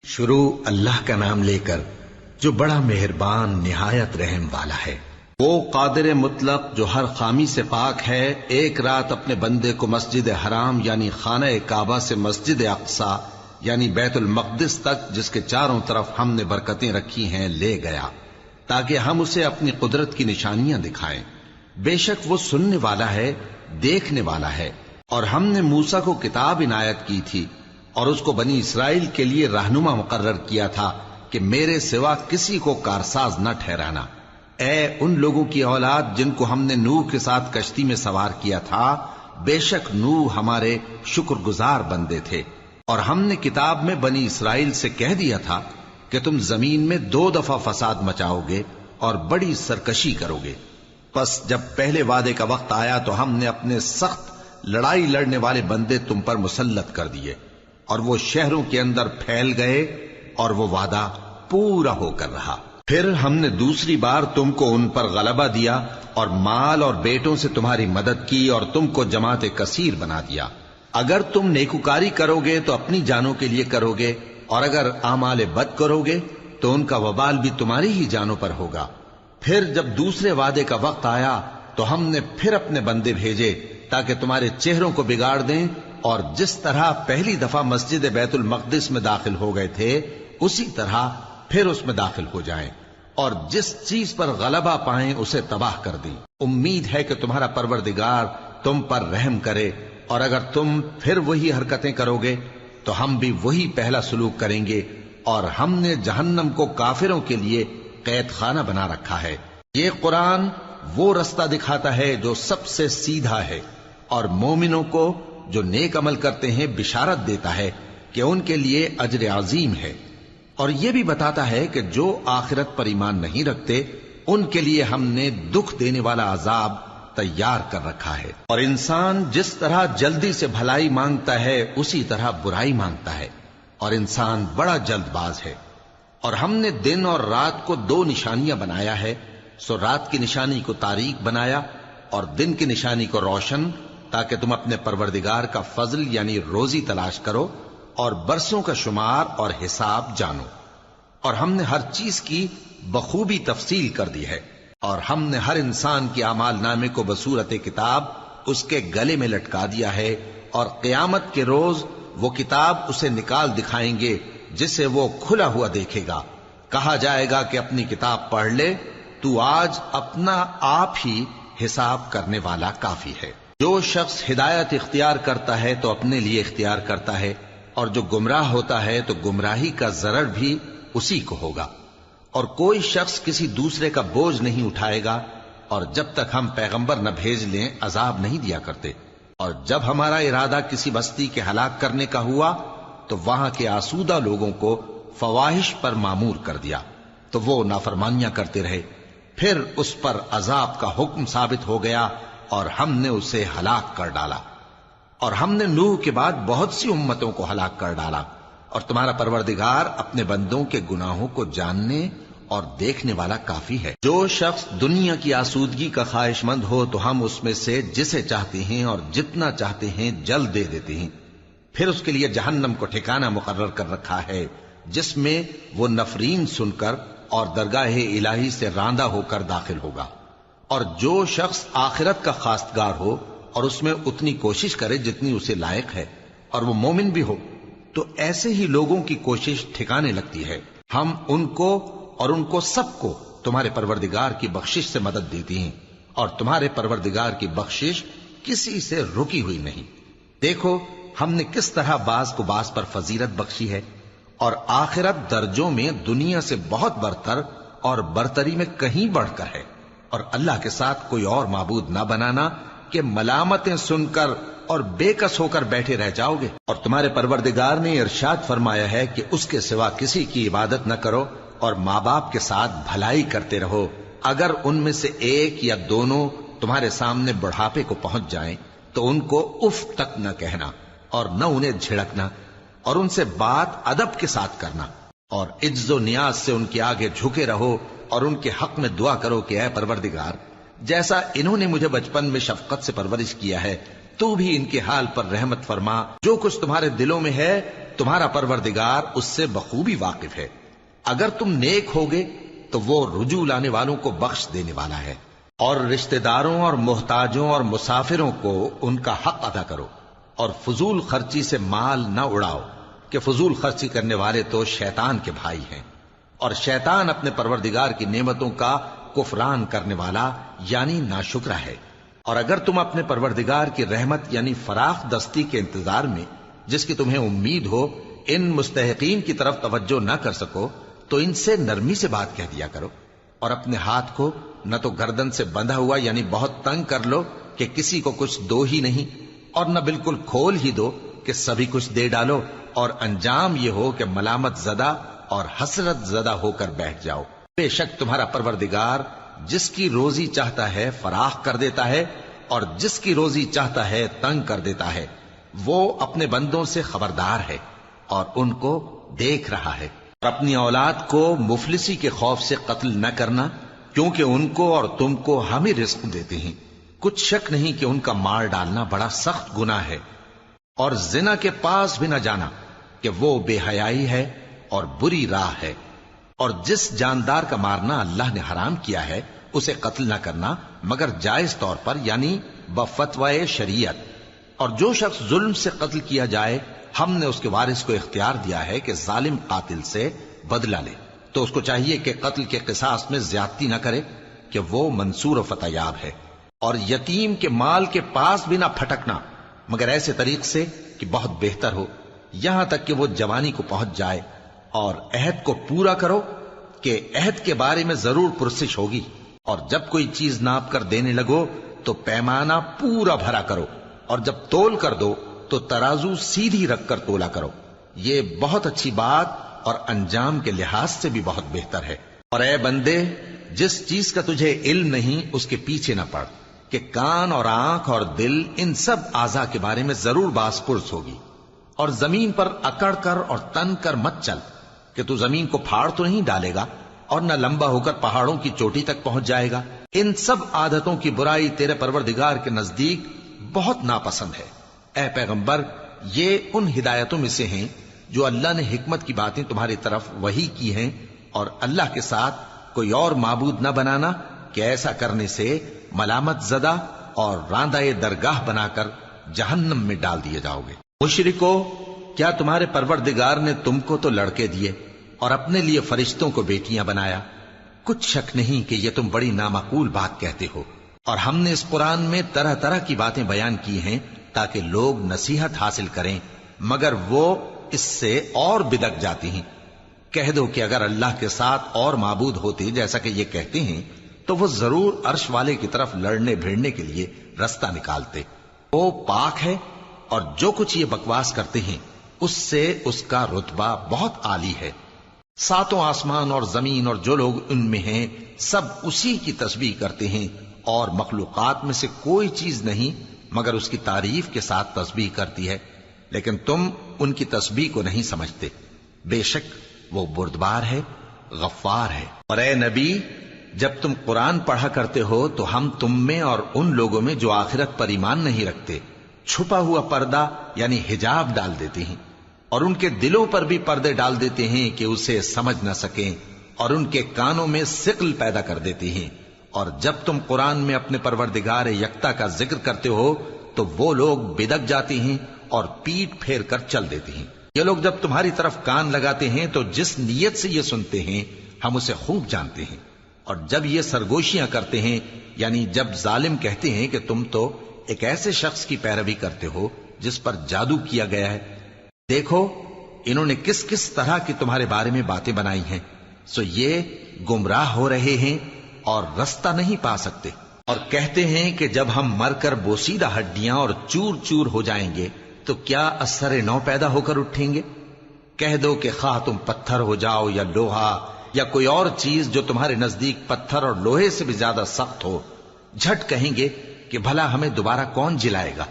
شروع اللہ کا نام لے کر جو بڑا مہربان نہایت رحم والا ہے۔ وہ قادر مطلق جو ہر خامی سے پاک ہے، ایک رات اپنے بندے کو مسجد حرام یعنی خانہ کعبہ سے مسجد اقصی یعنی بیت المقدس تک، جس کے چاروں طرف ہم نے برکتیں رکھی ہیں، لے گیا تاکہ ہم اسے اپنی قدرت کی نشانیاں دکھائیں۔ بے شک وہ سننے والا ہے، دیکھنے والا ہے۔ اور ہم نے موسیٰ کو کتاب عنایت کی تھی اور اس کو بنی اسرائیل کے لیے رہنما مقرر کیا تھا کہ میرے سوا کسی کو کارساز نہ ٹھہرانا۔ اے ان لوگوں کی اولاد جن کو ہم نے نوح کے ساتھ کشتی میں سوار کیا تھا، بے شک نوح ہمارے شکر گزار بندے تھے۔ اور ہم نے کتاب میں بنی اسرائیل سے کہہ دیا تھا کہ تم زمین میں 2 دفعہ فساد مچاؤ گے اور بڑی سرکشی کرو گے۔ پس جب پہلے وعدے کا وقت آیا تو ہم نے اپنے سخت لڑائی لڑنے والے بندے تم پر مسلط کر دیے، اور وہ شہروں کے اندر پھیل گئے، اور وہ وعدہ پورا ہو کر رہا۔ پھر ہم نے دوسری بار تم کو ان پر غلبہ دیا اور مال اور بیٹوں سے تمہاری مدد کی اور تم کو جماعت کثیر بنا دیا۔ اگر تم نیکوکاری کرو گے تو اپنی جانوں کے لیے کرو گے، اور اگر اعمال بد کرو گے تو ان کا وبال بھی تمہاری ہی جانوں پر ہوگا۔ پھر جب دوسرے وعدے کا وقت آیا تو ہم نے پھر اپنے بندے بھیجے تاکہ تمہارے چہروں کو بگاڑ دیں، اور جس طرح پہلی دفعہ مسجد بیت المقدس میں داخل ہو گئے تھے اسی طرح پھر اس میں داخل ہو جائیں، اور جس چیز پر غلبہ پائیں اسے تباہ کر دیں۔ امید ہے کہ تمہارا پروردگار تم پر رحم کرے، اور اگر تم پھر وہی حرکتیں کرو گے تو ہم بھی وہی پہلا سلوک کریں گے، اور ہم نے جہنم کو کافروں کے لیے قید خانہ بنا رکھا ہے۔ یہ قرآن وہ رستہ دکھاتا ہے جو سب سے سیدھا ہے، اور مومنوں کو جو نیک عمل کرتے ہیں بشارت دیتا ہے کہ ان کے لیے اجر عظیم ہے، اور یہ بھی بتاتا ہے کہ جو آخرت پر ایمان نہیں رکھتے ان کے لیے ہم نے دکھ دینے والا عذاب تیار کر رکھا ہے۔ اور انسان جس طرح جلدی سے بھلائی مانگتا ہے اسی طرح برائی مانگتا ہے، اور انسان بڑا جلد باز ہے۔ اور ہم نے دن اور رات کو 2 نشانیاں بنایا ہے، سو رات کی نشانی کو تاریک بنایا اور دن کی نشانی کو روشن، تاکہ تم اپنے پروردگار کا فضل یعنی روزی تلاش کرو اور برسوں کا شمار اور حساب جانو۔ اور ہم نے ہر چیز کی بخوبی تفصیل کر دی ہے، اور ہم نے ہر انسان کے اعمال نامے کو بصورت کتاب اس کے گلے میں لٹکا دیا ہے، اور قیامت کے روز وہ کتاب اسے نکال دکھائیں گے جسے وہ کھلا ہوا دیکھے گا۔ کہا جائے گا کہ اپنی کتاب پڑھ لے، تو آج اپنا آپ ہی حساب کرنے والا کافی ہے۔ جو شخص ہدایت اختیار کرتا ہے تو اپنے لیے اختیار کرتا ہے، اور جو گمراہ ہوتا ہے تو گمراہی کا ضرر بھی اسی کو ہوگا۔ اور کوئی شخص کسی دوسرے کا بوجھ نہیں اٹھائے گا، اور جب تک ہم پیغمبر نہ بھیج لیں عذاب نہیں دیا کرتے۔ اور جب ہمارا ارادہ کسی بستی کے ہلاک کرنے کا ہوا تو وہاں کے آسودہ لوگوں کو فواحش پر مامور کر دیا، تو وہ نافرمانیاں کرتے رہے۔ پھر اس پر عذاب کا حکم ثابت ہو گیا اور ہم نے اسے ہلاک کر ڈالا۔ اور ہم نے نوح کے بعد بہت سی امتوں کو ہلاک کر ڈالا، اور تمہارا پروردگار اپنے بندوں کے گناہوں کو جاننے اور دیکھنے والا کافی ہے۔ جو شخص دنیا کی آسودگی کا خواہش مند ہو تو ہم اس میں سے جسے چاہتے ہیں اور جتنا چاہتے ہیں جلد دے دیتے ہیں۔ پھر اس کے لیے جہنم کو ٹھکانہ مقرر کر رکھا ہے، جس میں وہ نفرین سن کر اور درگاہ الہی سے راندہ ہو کر داخل ہوگا۔ اور جو شخص آخرت کا خواستگار ہو اور اس میں اتنی کوشش کرے جتنی اسے لائق ہے، اور وہ مومن بھی ہو، تو ایسے ہی لوگوں کی کوشش ٹھکانے لگتی ہے۔ ہم ان کو اور ان کو سب کو تمہارے پروردگار کی بخشش سے مدد دیتی ہیں، اور تمہارے پروردگار کی بخشش کسی سے رکی ہوئی نہیں۔ دیکھو ہم نے کس طرح بعض کو بعض پر فضیلت بخشی ہے، اور آخرت درجوں میں دنیا سے بہت برتر اور برتری میں کہیں بڑھ کر ہے۔ اور اللہ کے ساتھ کوئی اور معبود نہ بنانا کہ ملامتیں سن کر اور بے کس ہو کر بیٹھے رہ جاؤ گے۔ اور تمہارے پروردگار نے ارشاد فرمایا ہے کہ اس کے سوا کسی کی عبادت نہ کرو، اور ماں باپ کے ساتھ بھلائی کرتے رہو۔ اگر ان میں سے ایک یا دونوں تمہارے سامنے بڑھاپے کو پہنچ جائیں تو ان کو اف تک نہ کہنا، اور نہ انہیں جھڑکنا، اور ان سے بات ادب کے ساتھ کرنا، اور عجز و نیاز سے ان کے آگے جھکے رہو، اور ان کے حق میں دعا کرو کہ اے پروردگار، جیسا انہوں نے مجھے بچپن میں شفقت سے پرورش کیا ہے، تو بھی ان کے حال پر رحمت فرما۔ جو کچھ تمہارے دلوں میں ہے تمہارا پروردگار اس سے بخوبی واقف ہے۔ اگر تم نیک ہوگے تو وہ رجوع لانے والوں کو بخش دینے والا ہے۔ اور رشتہ داروں اور محتاجوں اور مسافروں کو ان کا حق ادا کرو، اور فضول خرچی سے مال نہ اڑاؤ، کہ فضول خرچی کرنے والے تو شیطان کے بھائی ہیں، اور شیطان اپنے پروردگار کی نعمتوں کا کفران کرنے والا یعنی ناشکرا ہے۔ اور اگر تم اپنے پروردگار کی رحمت یعنی فراخ دستی کے انتظار میں، جس کی تمہیں امید ہو، ان مستحقین کی طرف توجہ نہ کر سکو تو ان سے نرمی سے بات کہہ دیا کرو، اور اپنے ہاتھ کو نہ تو گردن سے بندھا ہوا یعنی بہت تنگ کر لو کہ کسی کو کچھ دو ہی نہیں، اور نہ بالکل کھول ہی دو کہ سبھی کچھ دے ڈالو، اور انجام یہ ہو کہ ملامت زدہ اور حسرت زدہ ہو کر بیٹھ جاؤ۔ بے شک تمہارا پروردگار جس کی روزی چاہتا ہے فراخ کر دیتا ہے، اور جس کی روزی چاہتا ہے تنگ کر دیتا ہے۔ وہ اپنے بندوں سے خبردار ہے اور ان کو دیکھ رہا ہے۔ اور اپنی اولاد کو مفلسی کے خوف سے قتل نہ کرنا، کیونکہ ان کو اور تم کو ہم ہی رزق دیتے ہیں۔ کچھ شک نہیں کہ ان کا مار ڈالنا بڑا سخت گناہ ہے۔ اور زنا کے پاس بھی نہ جانا، کہ وہ بے حیائی ہے اور بری راہ ہے۔ اور جس جاندار کا مارنا اللہ نے حرام کیا ہے اسے قتل نہ کرنا مگر جائز طور پر یعنی بفتوائے شریعت۔ اور جو شخص ظلم سے قتل کیا جائے، ہم نے اس کے وارث کو اختیار دیا ہے کہ ظالم قاتل سے بدلہ لے، تو اس کو چاہیے کہ قتل کے قصاص میں زیادتی نہ کرے، کہ وہ منصور و فتح یاب ہے۔ اور یتیم کے مال کے پاس بھی نہ پھٹکنا مگر ایسے طریق سے کہ بہت بہتر ہو، یہاں تک کہ وہ جوانی کو پہنچ جائے۔ اور عہد کو پورا کرو، کہ عہد کے بارے میں ضرور پرسش ہوگی۔ اور جب کوئی چیز ناپ کر دینے لگو تو پیمانہ پورا بھرا کرو، اور جب تول کر دو تو ترازو سیدھی رکھ کر تولا کرو، یہ بہت اچھی بات اور انجام کے لحاظ سے بھی بہت بہتر ہے۔ اور اے بندے، جس چیز کا تجھے علم نہیں اس کے پیچھے نہ پڑ، کہ کان اور آنکھ اور دل ان سب اعضاء کے بارے میں ضرور باس پرس ہوگی۔ اور زمین پر اکڑ کر اور تن کر مت چل، کہ تو زمین کو پھاڑ تو نہیں ڈالے گا اور نہ لمبا ہو کر پہاڑوں کی چوٹی تک پہنچ جائے گا۔ ان سب عادتوں کی برائی تیرے پروردگار کے نزدیک بہت ناپسند ہے۔ اے پیغمبر، یہ ان ہدایتوں میں سے ہیں جو اللہ نے حکمت کی باتیں تمہاری طرف وحی کی ہیں، اور اللہ کے ساتھ کوئی اور معبود نہ بنانا، کہ ایسا کرنے سے ملامت زدہ اور راندہ درگاہ بنا کر جہنم میں ڈال دیے جاؤ گے۔ مشرکو، کیا تمہارے پروردگار نے تم کو تو لڑکے دیے اور اپنے لیے فرشتوں کو بیٹیاں بنایا؟ کچھ شک نہیں کہ یہ تم بڑی نامعقول بات کہتے ہو، اور ہم نے اس قرآن میں طرح طرح کی باتیں بیان کی ہیں تاکہ لوگ نصیحت حاصل کریں، مگر وہ اس سے اور بدک جاتی ہیں۔ کہہ دو کہ اگر اللہ کے ساتھ اور معبود ہوتے جیسا کہ یہ کہتے ہیں تو وہ ضرور عرش والے کی طرف لڑنے بھیڑنے کے لیے رستہ نکالتے۔ وہ پاک ہے، اور جو کچھ یہ بکواس کرتے ہیں اس سے اس کا رتبہ بہت عالی ہے۔ ساتوں آسمان اور زمین اور جو لوگ ان میں ہیں سب اسی کی تسبیح کرتے ہیں، اور مخلوقات میں سے کوئی چیز نہیں مگر اس کی تعریف کے ساتھ تسبیح کرتی ہے، لیکن تم ان کی تسبیح کو نہیں سمجھتے۔ بے شک وہ بردبار ہے، غفار ہے۔ اور اے نبی، جب تم قرآن پڑھا کرتے ہو تو ہم تم میں اور ان لوگوں میں جو آخرت پر ایمان نہیں رکھتے چھپا ہوا پردہ یعنی حجاب ڈال دیتے ہیں، اور ان کے دلوں پر بھی پردے ڈال دیتے ہیں کہ اسے سمجھ نہ سکیں، اور ان کے کانوں میں ثقل پیدا کر دیتے ہیں۔ اور جب تم قرآن میں اپنے پروردگار یکتا کا ذکر کرتے ہو تو وہ لوگ بدک جاتے ہیں اور پیٹ پھیر کر چل دیتے ہیں۔ یہ لوگ جب تمہاری طرف کان لگاتے ہیں تو جس نیت سے یہ سنتے ہیں ہم اسے خوب جانتے ہیں، اور جب یہ سرگوشیاں کرتے ہیں یعنی جب ظالم کہتے ہیں کہ تم تو ایک ایسے شخص کی پیروی کرتے ہو جس پر جادو کیا گیا ہے، دیکھو انہوں نے کس کس طرح کی تمہارے بارے میں باتیں بنائی ہیں، سو یہ گمراہ ہو رہے ہیں اور رستہ نہیں پا سکتے۔ اور کہتے ہیں کہ جب ہم مر کر بوسیدہ ہڈیاں اور چور چور ہو جائیں گے تو کیا اثر نو پیدا ہو کر اٹھیں گے؟ کہہ دو کہ خواہ تم پتھر ہو جاؤ یا لوہا یا کوئی اور چیز جو تمہارے نزدیک پتھر اور لوہے سے بھی زیادہ سخت ہو، جھٹ کہیں گے کہ بھلا ہمیں دوبارہ کون جلائے گا؟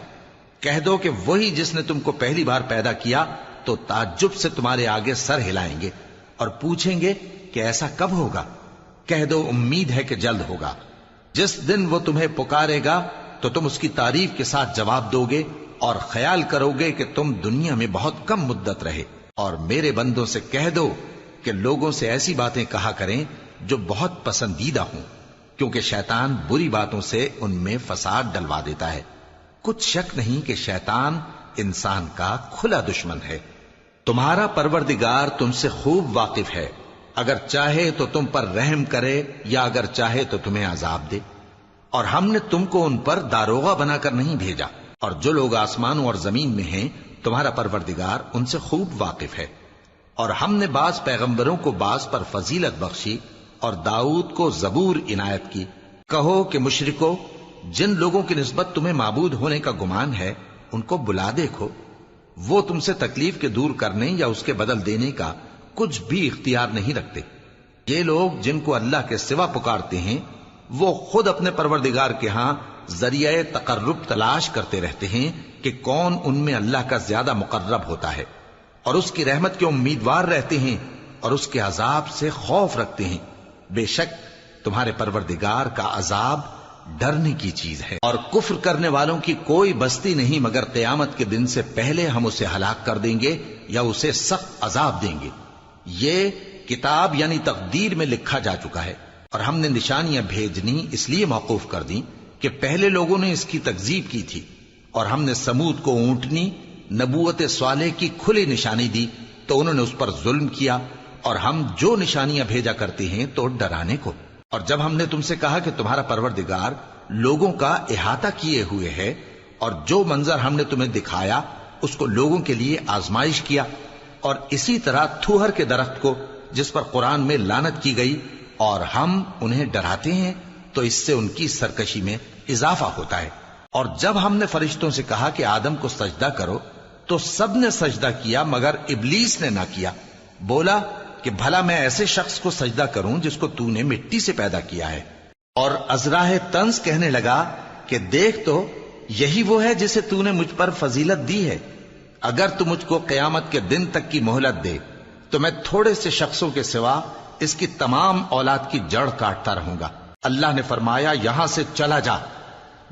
کہہ دو کہ وہی جس نے تم کو پہلی بار پیدا کیا تو تعجب سے تمہارے آگے سر ہلائیں گے اور پوچھیں گے کہ ایسا کب ہوگا؟ کہہ دو امید ہے کہ جلد ہوگا۔ جس دن وہ تمہیں پکارے گا تو تم اس کی تعریف کے ساتھ جواب دو گے اور خیال کرو گے کہ تم دنیا میں بہت کم مدت رہے۔ اور میرے بندوں سے کہہ دو کہ لوگوں سے ایسی باتیں کہا کریں جو بہت پسندیدہ ہوں، کیونکہ شیطان بری باتوں سے ان میں فساد ڈلوا دیتا ہے۔ کچھ شک نہیں کہ شیطان انسان کا کھلا دشمن ہے۔ تمہارا پروردگار تم سے خوب واقف ہے، اگر چاہے تو تم پر رحم کرے یا اگر چاہے تو تمہیں عذاب دے، اور ہم نے تم کو ان پر داروغہ بنا کر نہیں بھیجا، اور جو لوگ آسمانوں اور زمین میں ہیں تمہارا پروردگار ان سے خوب واقف ہے۔ اور ہم نے بعض پیغمبروں کو بعض پر فضیلت بخشی اور داؤد کو زبور عنایت کی۔ کہو کہ مشرکو، جن لوگوں کی نسبت تمہیں معبود ہونے کا گمان ہے ان کو بلا دیکھو، وہ تم سے تکلیف کے دور کرنے یا اس کے بدل دینے کا کچھ بھی اختیار نہیں رکھتے۔ یہ لوگ جن کو اللہ کے سوا پکارتے ہیں وہ خود اپنے پروردگار کے ہاں ذریعہ تقرب تلاش کرتے رہتے ہیں کہ کون ان میں اللہ کا زیادہ مقرب ہوتا ہے، اور اس کی رحمت کے امیدوار رہتے ہیں اور اس کے عذاب سے خوف رکھتے ہیں۔ بے شک تمہارے پروردگار کا عذاب ڈرنے کی چیز ہے، اور کفر کرنے والوں کی کوئی بستی نہیں مگر قیامت کے دن سے پہلے ہم اسے ہلاک کر دیں گے یا اسے سخت عذاب دیں گے۔ یہ کتاب یعنی تقدیر میں لکھا جا چکا ہے، اور ہم نے نشانیاں بھیجنی اس لیے موقوف کر دیں کہ پہلے لوگوں نے اس کی تکذیب کی تھی، اور ہم نے سمود کو اونٹنی نبوت صالح کی کھلی نشانی دی تو انہوں نے اس پر ظلم کیا، اور ہم جو نشانیاں بھیجا کرتے ہیں تو ڈرانے کو۔ اور جب ہم نے تم سے کہا کہ تمہارا پروردگار لوگوں کا احاطہ کیے ہوئے ہے، اور جو منظر ہم نے تمہیں دکھایا اس کو لوگوں کے لیے آزمائش کیا، اور اسی طرح تھوہر کے درخت کو جس پر قرآن میں لعنت کی گئی، اور ہم انہیں ڈراتے ہیں تو اس سے ان کی سرکشی میں اضافہ ہوتا ہے۔ اور جب ہم نے فرشتوں سے کہا کہ آدم کو سجدہ کرو تو سب نے سجدہ کیا مگر ابلیس نے نہ کیا، بولا کہ بھلا میں ایسے شخص کو سجدہ کروں جس کو تو نے مٹی سے پیدا کیا ہے۔ اور ازراہ طنز کہنے لگا کہ دیکھ تو یہی وہ ہے جسے تو نے مجھ پر فضیلت دی ہے، اگر تو مجھ کو قیامت کے دن تک کی مہلت دے تو میں تھوڑے سے شخصوں کے سوا اس کی تمام اولاد کی جڑ کاٹتا رہوں گا۔ اللہ نے فرمایا یہاں سے چلا جا،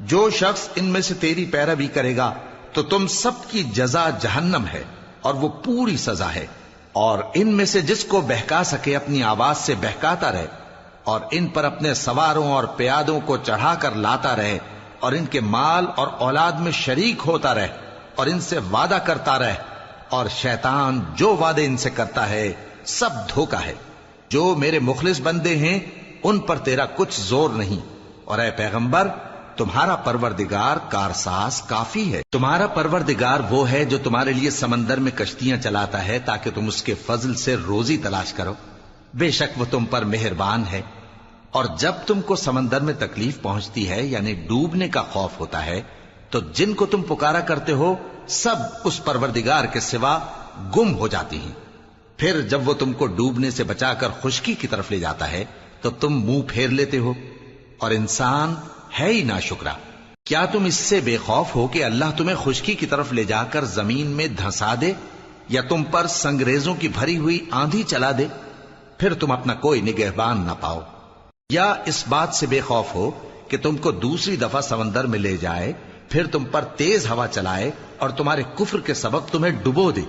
جو شخص ان میں سے تیری پیروی کرے گا تو تم سب کی جزا جہنم ہے اور وہ پوری سزا ہے، اور ان میں سے جس کو بہکا سکے اپنی آواز سے بہکاتا رہے، اور ان پر اپنے سواروں اور پیادوں کو چڑھا کر لاتا رہے، اور ان کے مال اور اولاد میں شریک ہوتا رہے، اور ان سے وعدہ کرتا رہے، اور شیطان جو وعدے ان سے کرتا ہے سب دھوکہ ہے۔ جو میرے مخلص بندے ہیں ان پر تیرا کچھ زور نہیں، اور اے پیغمبر تمہارا پروردگار کارساز کافی ہے۔ تمہارا پروردگار وہ ہے جو تمہارے لیے سمندر میں کشتیاں چلاتا ہے تاکہ تم اس کے فضل سے روزی تلاش کرو، بے شک وہ تم پر مہربان ہے۔ اور جب تم کو سمندر میں تکلیف پہنچتی ہے یعنی ڈوبنے کا خوف ہوتا ہے تو جن کو تم پکارا کرتے ہو سب اس پروردگار کے سوا گم ہو جاتی ہیں، پھر جب وہ تم کو ڈوبنے سے بچا کر خشکی کی طرف لے جاتا ہے تو تم منہ پھیر لیتے ہو، اور انسان ہے ہی ناشکرا۔ کیا تم اس سے بے خوف ہو کہ اللہ تمہیں خشکی کی طرف لے جا کر زمین میں دھنسا دے یا تم پر سنگریزوں کی بھری ہوئی آندھی چلا دے، پھر تم اپنا کوئی نگہبان نہ پاؤ؟ یا اس بات سے بے خوف ہو کہ تم کو دوسری دفعہ سمندر میں لے جائے، پھر تم پر تیز ہوا چلائے اور تمہارے کفر کے سبب تمہیں ڈبو دے،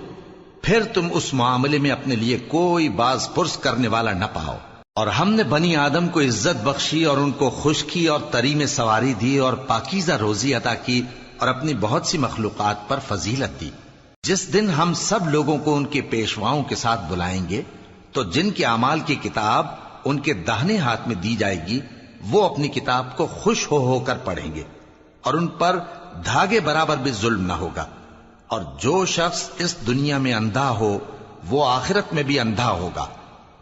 پھر تم اس معاملے میں اپنے لیے کوئی باز پرس کرنے والا نہ پاؤ۔ اور ہم نے بنی آدم کو عزت بخشی اور ان کو خشکی اور تری میں سواری دی اور پاکیزہ روزی عطا کی اور اپنی بہت سی مخلوقات پر فضیلت دی۔ جس دن ہم سب لوگوں کو ان کے پیشواؤں کے ساتھ بلائیں گے تو جن کے اعمال کی کتاب ان کے داہنے ہاتھ میں دی جائے گی وہ اپنی کتاب کو خوش ہو کر پڑھیں گے، اور ان پر دھاگے برابر بھی ظلم نہ ہوگا۔ اور جو شخص اس دنیا میں اندھا ہو وہ آخرت میں بھی اندھا ہوگا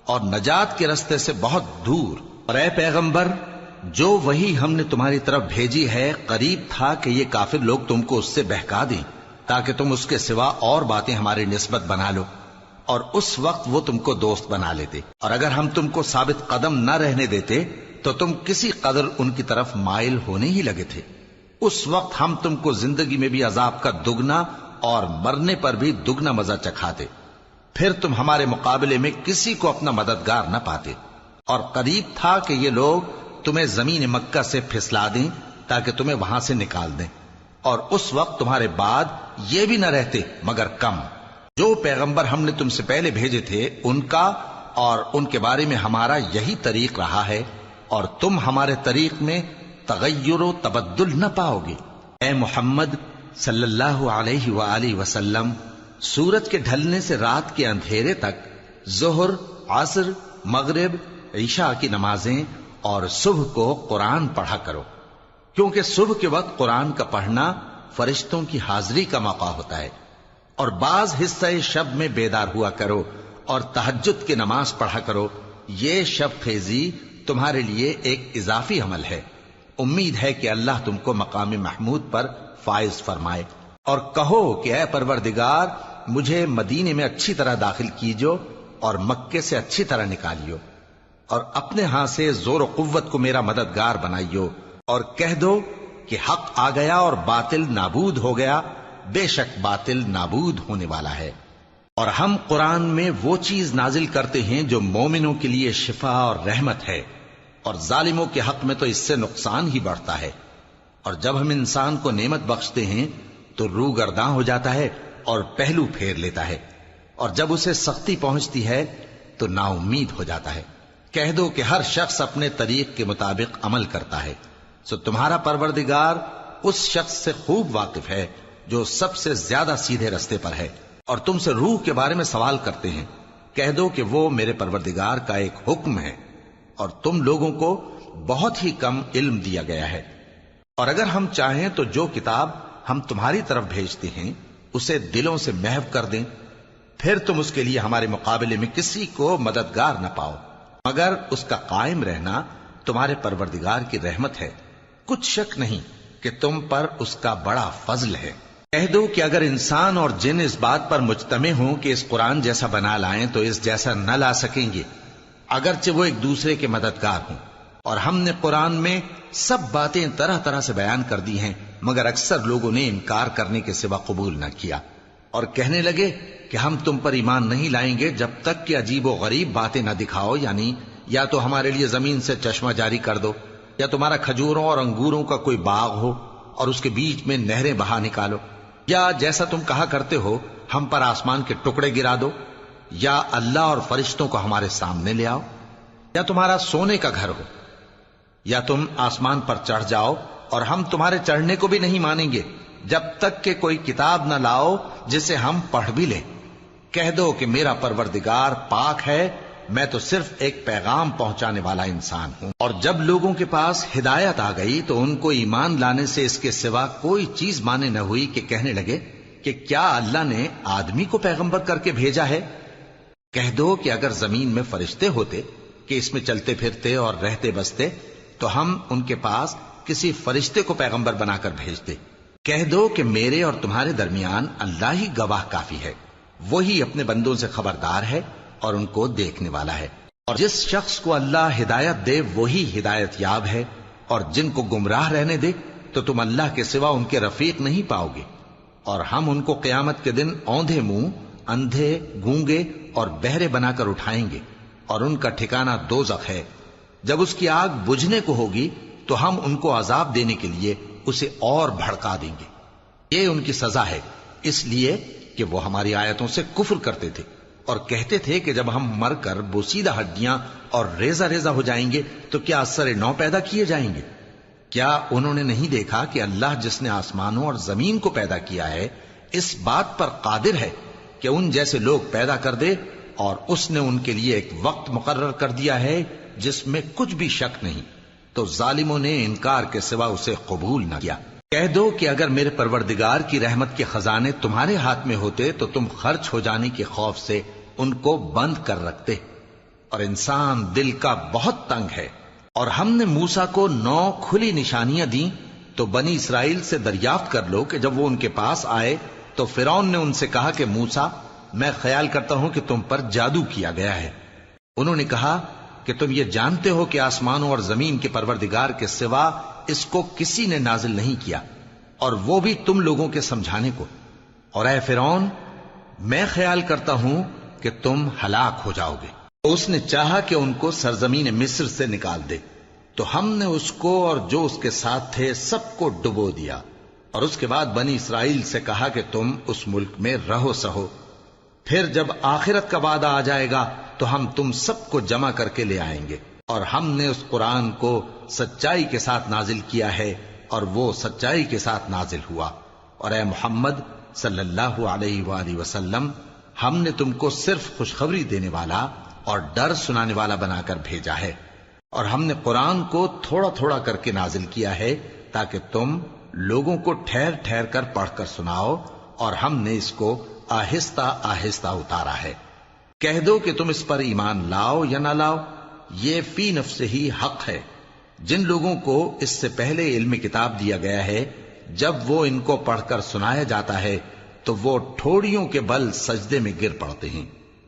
اور نجات کے رستے سے بہت دور۔ اور اے پیغمبر جو وہی ہم نے تمہاری طرف بھیجی ہے قریب تھا کہ یہ کافر لوگ تم کو اس سے بہکا دیں تاکہ تم اس کے سوا اور باتیں ہماری نسبت بنا لو، اور اس وقت وہ تم کو دوست بنا لیتے، اور اگر ہم تم کو ثابت قدم نہ رہنے دیتے تو تم کسی قدر ان کی طرف مائل ہونے ہی لگے تھے۔ اس وقت ہم تم کو زندگی میں بھی عذاب کا دگنا اور مرنے پر بھی دگنا مزہ چکھاتے، پھر تم ہمارے مقابلے میں کسی کو اپنا مددگار نہ پاتے۔ اور قریب تھا کہ یہ لوگ تمہیں زمین مکہ سے پھسلا دیں تاکہ تمہیں وہاں سے نکال دیں، اور اس وقت تمہارے بعد یہ بھی نہ رہتے مگر کم۔ جو پیغمبر ہم نے تم سے پہلے بھیجے تھے ان کا اور ان کے بارے میں ہمارا یہی طریق رہا ہے، اور تم ہمارے طریق میں تغیر و تبدل نہ پاؤ گے۔ اے محمد صلی اللہ علیہ وآلہ وسلم، سورج کے ڈھلنے سے رات کے اندھیرے تک ظہر، عصر، مغرب، عشاء کی نمازیں اور صبح کو قرآن پڑھا کرو، کیونکہ صبح کے وقت قرآن کا پڑھنا فرشتوں کی حاضری کا موقع ہوتا ہے، اور بعض حصہ شب میں بیدار ہوا کرو اور تہجد کی نماز پڑھا کرو۔ یہ شب خیزی تمہارے لیے ایک اضافی عمل ہے۔ امید ہے کہ اللہ تم کو مقام محمود پر فائز فرمائے۔ اور کہو کہ اے پروردگار، مجھے مدینے میں اچھی طرح داخل کیجو اور مکے سے اچھی طرح نکالیو، اور اپنے ہاں سے زور و قوت کو میرا مددگار بنائیو، اور کہہ دو کہ حق آ گیا اور باطل نابود ہو گیا، بے شک باطل نابود ہونے والا ہے۔ اور ہم قرآن میں وہ چیز نازل کرتے ہیں جو مومنوں کے لیے شفا اور رحمت ہے، اور ظالموں کے حق میں تو اس سے نقصان ہی بڑھتا ہے۔ اور جب ہم انسان کو نعمت بخشتے ہیں تو روح گرداں ہو جاتا ہے اور پہلو پھیر لیتا ہے، اور جب اسے سختی پہنچتی ہے تو نا امید ہو جاتا ہے۔ کہہ دو کہ ہر شخص اپنے طریق کے مطابق عمل کرتا ہے، سو تمہارا پروردگار اس شخص سے خوب واقف ہے جو سب سے زیادہ سیدھے رستے پر ہے۔ اور تم سے روح کے بارے میں سوال کرتے ہیں، کہہ دو کہ وہ میرے پروردگار کا ایک حکم ہے، اور تم لوگوں کو بہت ہی کم علم دیا گیا ہے۔ اور اگر ہم چاہیں تو جو کتاب ہم تمہاری طرف بھیجتے ہیں اسے دلوں سے محو کر دیں، پھر تم اس کے لیے ہمارے مقابلے میں کسی کو مددگار نہ پاؤ، مگر اس کا قائم رہنا تمہارے پروردگار کی رحمت ہے، کچھ شک نہیں کہ تم پر اس کا بڑا فضل ہے۔ کہہ دو کہ اگر انسان اور جن اس بات پر مجتمع ہوں کہ اس قرآن جیسا بنا لائیں تو اس جیسا نہ لا سکیں گے، اگرچہ وہ ایک دوسرے کے مددگار ہوں۔ اور ہم نے قرآن میں سب باتیں طرح طرح سے بیان کر دی ہیں، مگر اکثر لوگوں نے انکار کرنے کے سوا قبول نہ کیا، اور کہنے لگے کہ ہم تم پر ایمان نہیں لائیں گے جب تک کہ عجیب و غریب باتیں نہ دکھاؤ، یعنی یا تو ہمارے لیے زمین سے چشمہ جاری کر دو، یا تمہارا کھجوروں اور انگوروں کا کوئی باغ ہو اور اس کے بیچ میں نہریں بہا نکالو، یا جیسا تم کہا کرتے ہو ہم پر آسمان کے ٹکڑے گرا دو، یا اللہ اور فرشتوں کو ہمارے سامنے لے آؤ، یا تمہارا سونے کا گھر ہو، یا تم آسمان پر چڑھ جاؤ اور ہم تمہارے چڑھنے کو بھی نہیں مانیں گے جب تک کہ کوئی کتاب نہ لاؤ جسے ہم پڑھ بھی لیں۔ کہہ دو کہ میرا پروردگار پاک ہے، میں تو صرف ایک پیغام پہنچانے والا انسان ہوں۔ اور جب لوگوں کے پاس ہدایت آ گئی تو ان کو ایمان لانے سے اس کے سوا کوئی چیز مانے نہ ہوئی کہ کہنے لگے کہ کیا اللہ نے آدمی کو پیغمبر کر کے بھیجا ہے؟ کہہ دو کہ اگر زمین میں فرشتے ہوتے کہ اس میں چلتے پھرتے اور رہتے بستے تو ہم ان کے پاس کسی فرشتے کو پیغمبر بنا کر بھیجتے۔ کہہ دو کہ میرے اور تمہارے درمیان اللہ ہی گواہ کافی ہے، وہی اپنے بندوں سے خبردار ہے اور ان کو دیکھنے والا ہے۔ اور جس شخص کو اللہ ہدایت دے وہی ہدایت یاب ہے، اور جن کو گمراہ رہنے دے تو تم اللہ کے سوا ان کے رفیق نہیں پاؤ گے۔ اور ہم ان کو قیامت کے دن اوندھے منہ، اندھے، گونگے اور بہرے بنا کر اٹھائیں گے، اور ان کا ٹھکانہ دوزخ ہے۔ جب اس کی آگ بجھنے کو ہوگی تو ہم ان کو عذاب دینے کے لیے اسے اور بھڑکا دیں گے۔ یہ ان کی سزا ہے، اس لیے کہ وہ ہماری آیتوں سے کفر کرتے تھے اور کہتے تھے کہ جب ہم مر کر بوسیدہ ہڈیاں اور ریزہ ریزہ ہو جائیں گے تو کیا اثر نو پیدا کیے جائیں گے؟ کیا انہوں نے نہیں دیکھا کہ اللہ جس نے آسمانوں اور زمین کو پیدا کیا ہے اس بات پر قادر ہے کہ ان جیسے لوگ پیدا کر دے، اور اس نے ان کے لیے ایک وقت مقرر کر دیا ہے جس میں کچھ بھی شک نہیں، تو ظالموں نے انکار کے سوا اسے قبول نہ کیا۔ کہہ دو کہ اگر میرے پروردگار کی رحمت کے خزانے تمہارے ہاتھ میں ہوتے تو تم خرچ ہو جانے کے خوف سے ان کو بند کر رکھتے، اور انسان دل کا بہت تنگ ہے۔ اور ہم نے موسیٰ کو 9 کھلی نشانیاں دیں تو بنی اسرائیل سے دریافت کر لو کہ جب وہ ان کے پاس آئے تو فرعون نے ان سے کہا کہ موسیٰ، میں خیال کرتا ہوں کہ تم پر جادو کیا گیا ہے۔ انہوں نے کہا کہ تم یہ جانتے ہو کہ آسمانوں اور زمین کے پروردگار کے سوا اس کو کسی نے نازل نہیں کیا، اور وہ بھی تم لوگوں کے سمجھانے کو۔ اور اے فرعون، میں خیال کرتا ہوں کہ تم ہلاک ہو جاؤ گے۔ اس نے چاہا کہ ان کو سرزمین مصر سے نکال دے، تو ہم نے اس کو اور جو اس کے ساتھ تھے سب کو ڈبو دیا، اور اس کے بعد بنی اسرائیل سے کہا کہ تم اس ملک میں رہو سہو، پھر جب آخرت کا وعدہ آ جائے گا تو ہم تم سب کو جمع کر کے لے آئیں گے، اور ہم نے اس قرآن کو سچائی کے ساتھ نازل کیا ہے اور وہ سچائی کے ساتھ نازل ہوا۔ اور اے محمد صلی اللہ علیہ وآلہ وسلم، ہم نے تم کو صرف خوشخبری دینے والا اور ڈر سنانے والا بنا کر بھیجا ہے، اور ہم نے قرآن کو تھوڑا تھوڑا کر کے نازل کیا ہے تاکہ تم لوگوں کو ٹھہر ٹھہر کر پڑھ کر سناؤ، اور ہم نے اس کو آہستہ آہستہ اتارا ہے۔ کہہ دو کہ تم اس پر ایمان لاؤ یا نہ لاؤ، یہ فی نفس ہی حق ہے۔ جن لوگوں کو اس سے پہلے علم کتاب دیا گیا ہے، جب وہ ان کو پڑھ کر سنایا جاتا ہے تو وہ ٹھوڑیوں کے بل سجدے میں گر پڑتے ہیں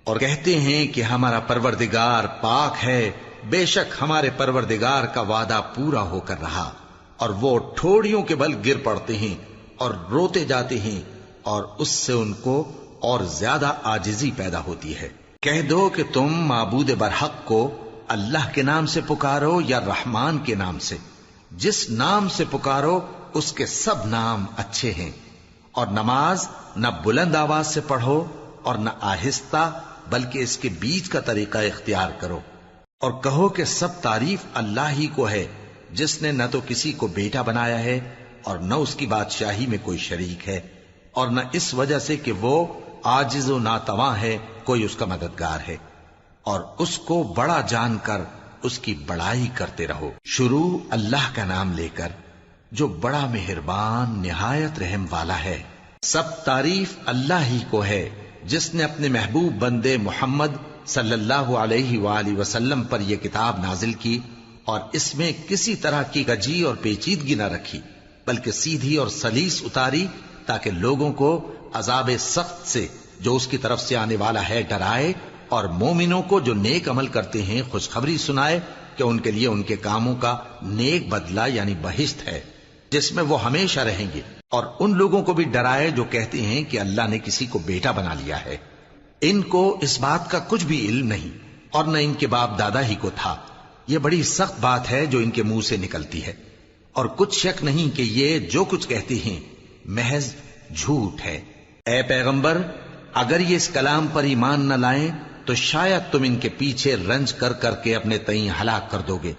اور کہتے ہیں کہ ہمارا پروردگار پاک ہے، بے شک ہمارے پروردگار کا وعدہ پورا ہو کر رہا، اور وہ ٹھوڑیوں کے بل گر پڑتے ہیں اور روتے جاتے ہیں، اور اس سے ان کو اور زیادہ عاجزی پیدا ہوتی ہے۔ کہہ دو کہ تم معبود برحق کو اللہ کے نام سے پکارو یا رحمان کے نام سے، جس نام سے پکارو اس کے سب نام اچھے ہیں، اور نماز نہ بلند آواز سے پڑھو اور نہ آہستہ، بلکہ اس کے بیچ کا طریقہ اختیار کرو، اور کہو کہ سب تعریف اللہ ہی کو ہے، جس نے نہ تو کسی کو بیٹا بنایا ہے اور نہ اس کی بادشاہی میں کوئی شریک ہے، اور نہ اس وجہ سے کہ وہ عاجز و ناتواں ہے کوئی اس کا مددگار ہے، اور اس کو بڑا جان کر اس کی بڑائی کرتے رہو۔ شروع اللہ کا نام لے کر جو بڑا مہربان نہایت رحم والا ہے۔ سب تعریف اللہ ہی کو ہے جس نے اپنے محبوب بندے محمد صلی اللہ علیہ وآلہ وسلم پر یہ کتاب نازل کی، اور اس میں کسی طرح کی کجی اور پیچیدگی نہ رکھی، بلکہ سیدھی اور سلیس اتاری تاکہ لوگوں کو عذاب سخت سے جو اس کی طرف سے آنے والا ہے ڈرائے، اور مومنوں کو جو نیک عمل کرتے ہیں خوشخبری سنائے کہ ان کے لیے ان کے کاموں کا نیک بدلہ یعنی بہشت ہے جس میں وہ ہمیشہ رہیں گے، اور ان لوگوں کو بھی ڈرائے جو کہتے ہیں کہ اللہ نے کسی کو بیٹا بنا لیا ہے۔ ان کو اس بات کا کچھ بھی علم نہیں، اور نہ ان کے باپ دادا ہی کو تھا۔ یہ بڑی سخت بات ہے جو ان کے منہ سے نکلتی ہے، اور کچھ شک نہیں کہ یہ جو کچھ کہتے ہیں محض جھوٹ ہے۔ اے پیغمبر، اگر یہ اس کلام پر ایمان نہ لائیں تو شاید تم ان کے پیچھے رنج کر کر کے اپنے تئیں ہلاک کر دو گے۔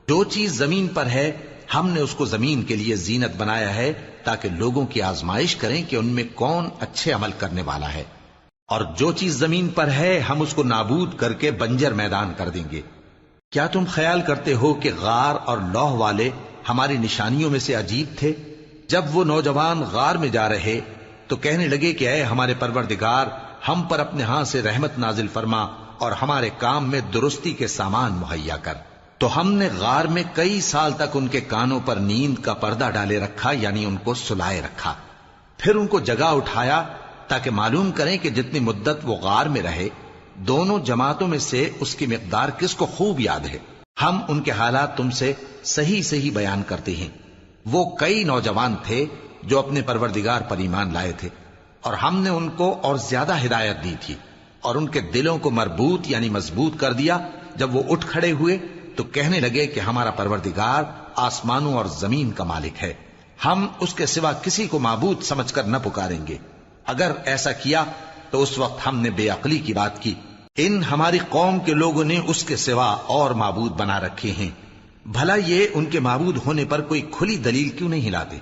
جو چیز زمین پر ہے ہم نے اس کو زمین کے لیے زینت بنایا ہے تاکہ لوگوں کی آزمائش کریں کہ ان میں کون اچھے عمل کرنے والا ہے، اور جو چیز زمین پر ہے ہم اس کو نابود کر کے بنجر میدان کر دیں گے۔ کیا تم خیال کرتے ہو کہ غار اور لوح والے ہماری نشانیوں میں سے عجیب تھے؟ جب وہ نوجوان غار میں جا رہے تو کہنے لگے کہ اے ہمارے پروردگار، ہم پر اپنے ہاں سے رحمت نازل فرما اور ہمارے کام میں درستی کے سامان مہیا کر۔ تو ہم نے غار میں کئی سال تک ان کے کانوں پر نیند کا پردہ ڈالے رکھا، یعنی ان کو سلائے رکھا، پھر ان کو جگا اٹھایا تاکہ معلوم کریں کہ جتنی مدت وہ غار میں رہے دونوں جماعتوں میں سے اس کی مقدار کس کو خوب یاد ہے۔ ہم ان کے حالات تم سے صحیح صحیح بیان کرتے ہیں۔ وہ کئی نوجوان تھے جو اپنے پروردگار پر ایمان لائے تھے، اور ہم نے ان کو اور زیادہ ہدایت دی تھی، اور ان کے دلوں کو مربوط یعنی مضبوط کر دیا۔ جب وہ اٹھ کھڑے ہوئے تو کہنے لگے کہ ہمارا پروردگار آسمانوں اور زمین کا مالک ہے، ہم اس کے سوا کسی کو معبود سمجھ کر نہ پکاریں گے۔ اگر ایسا کیا تو اس وقت ہم نے بے عقلی کی بات کی۔ ان ہماری قوم کے لوگوں نے اس کے سوا اور معبود بنا رکھے ہیں، بھلا یہ ان کے معبود ہونے پر کوئی کھلی دلیل کیوں نہیں ہلاتے؟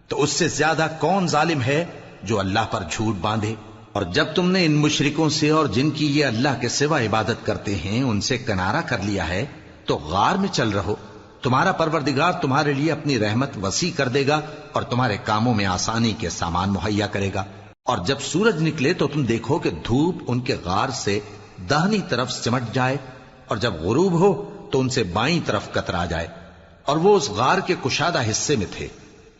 تو اس سے زیادہ کون ظالم ہے جو اللہ پر جھوٹ باندھے؟ اور جب تم نے ان مشرکوں سے اور جن کی یہ اللہ کے سوا عبادت کرتے ہیں ان سے کنارہ کر لیا ہے تو غار میں چل رہو، تمہارا پروردگار تمہارے لیے اپنی رحمت وسیع کر دے گا اور تمہارے کاموں میں آسانی کے سامان مہیا کرے گا۔ اور جب سورج نکلے تو تم دیکھو کہ دھوپ ان کے غار سے داہنی طرف سمٹ جائے، اور جب غروب ہو تو ان سے بائیں طرف کترا جائے، اور وہ اس غار کے کشادہ حصے میں تھے۔